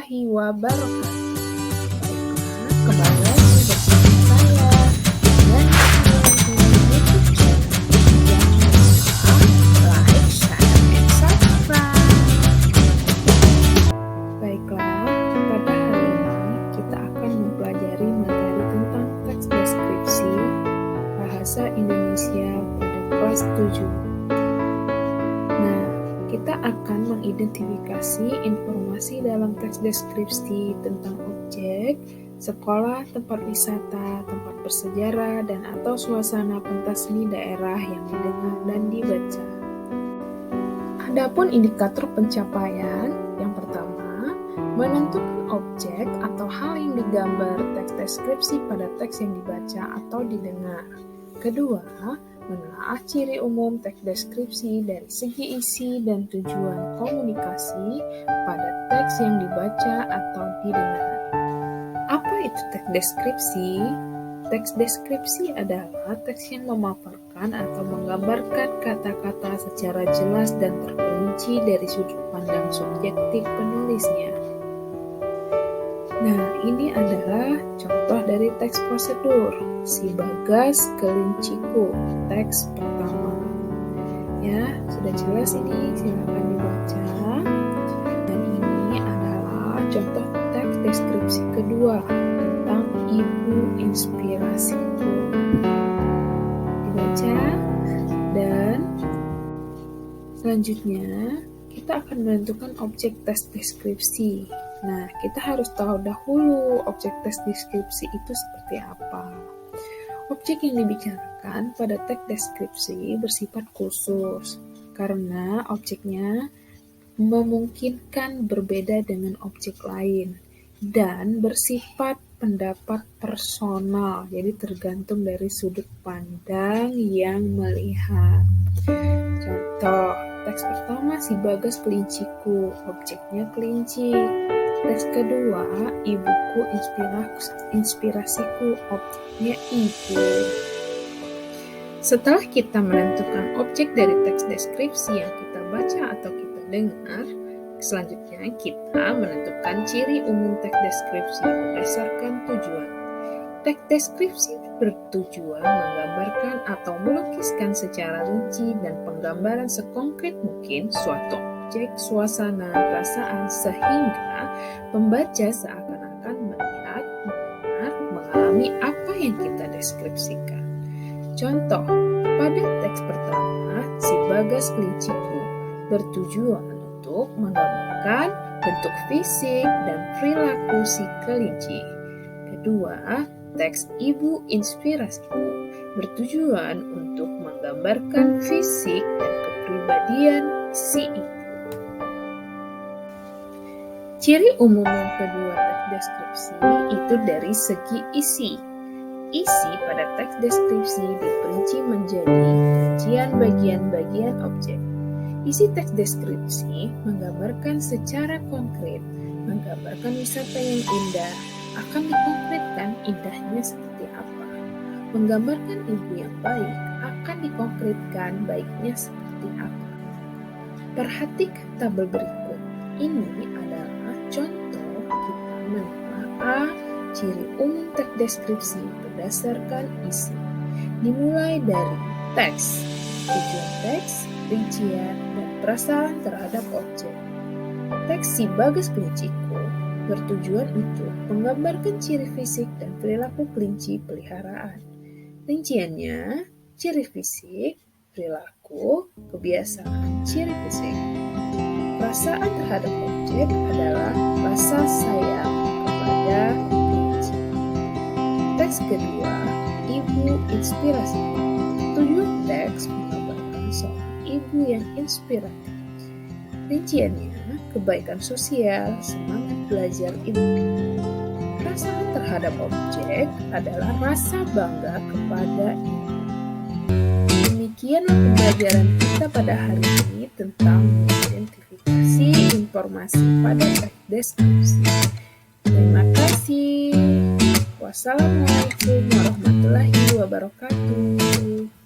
warahmatullahi wabarakatuh. Baiklah, kembali lagi bersama saya dengan YouTube channel. Jangan lupa like, share, and subscribe. Baiklah, pada hari ini kita akan mempelajari materi tentang teks deskripsi bahasa Indonesia pada kelas 7. Nah, kita akan mengidentifikasi informasi dalam teks deskripsi tentang objek, sekolah, tempat wisata, tempat bersejarah, dan atau suasana pentas seni daerah yang didengar dan dibaca. Adapun indikator pencapaian, yang pertama, menentukan objek atau hal yang digambar teks deskripsi pada teks yang dibaca atau didengar. Kedua, menelaah ciri umum teks deskripsi dari segi isi dan tujuan komunikasi pada teks yang dibaca atau didengar. Apa itu teks deskripsi? Teks deskripsi adalah teks yang memaparkan atau menggambarkan kata-kata secara jelas dan terperinci dari sudut pandang subjektif penulisnya. Nah, ini adalah contoh dari teks prosedur. Si Bagas Kelinciku, teks pertama. Ya, sudah jelas ini, silakan dibaca. Dan ini adalah contoh teks deskripsi kedua tentang Ibu Inspirasiku. Dibaca. Dan selanjutnya kita akan menentukan objek teks deskripsi. Nah, kita harus tahu dahulu objek teks deskripsi itu seperti apa. Objek yang dibicarakan pada teks deskripsi bersifat khusus, karena objeknya memungkinkan berbeda dengan objek lain, dan bersifat pendapat personal, jadi tergantung dari sudut pandang yang melihat. Contoh, teks pertama si Bagas Kelinciku, objeknya kelinci. Teks kedua, Ibuku Inspirasiku, objeknya ibu. Setelah kita menentukan objek dari teks deskripsi yang kita baca atau kita dengar, selanjutnya kita menentukan ciri umum teks deskripsi berdasarkan tujuan. Teks deskripsi bertujuan menggambarkan atau melukiskan secara rinci dan penggambaran sekonkret mungkin suatu objek, suasana, perasaan, sehingga pembaca seakan-akan melihat, mendengar, mengalami apa yang kita deskripsikan. Contoh, pada teks pertama, si Bagas Kelinciku bertujuan untuk menggambarkan bentuk fisik dan perilaku si kelinci. Kedua, teks Ibu Inspirasiku bertujuan untuk menggambarkan fisik dan kepribadian si ibu. Ciri umum yang kedua teks deskripsi itu dari segi isi. Isi pada teks deskripsi diperinci menjadi rincian bagian-bagian objek. Isi teks deskripsi menggambarkan secara konkret, menggambarkan wisata yang indah, akan dikonkretkan indahnya seperti apa. Menggambarkan ibu yang baik akan dikonkretkan baiknya seperti apa. Perhatikan tabel berikut. Ini adalah contoh kita menelaah ciri umum teks deskripsi berdasarkan isi. Dimulai dari teks, tujuan teks, rincian, dan perasaan terhadap objek. Teks si Bagas Kelinciku bertujuan untuk menggambarkan ciri fisik dan perilaku kelinci peliharaan. Rinciannya, ciri fisik, perilaku, kebiasaan, ciri fisik. Perasaan terhadap objek adalah rasa sayang kepada kelinci. Teks kedua, Ibu Inspirasi. Tujuan teks menggambarkan seorang ibu yang inspiratif. Rinciannya, kebaikan sosial, semangat belajar ibu. Perasaan terhadap objek adalah rasa bangga kepada ibu. Demikianlah pembelajaran kita pada hari ini tentang mengidentifikasi informasi pada teks deskripsi. Terima kasih. Wassalamualaikum warahmatullahi wabarakatuh.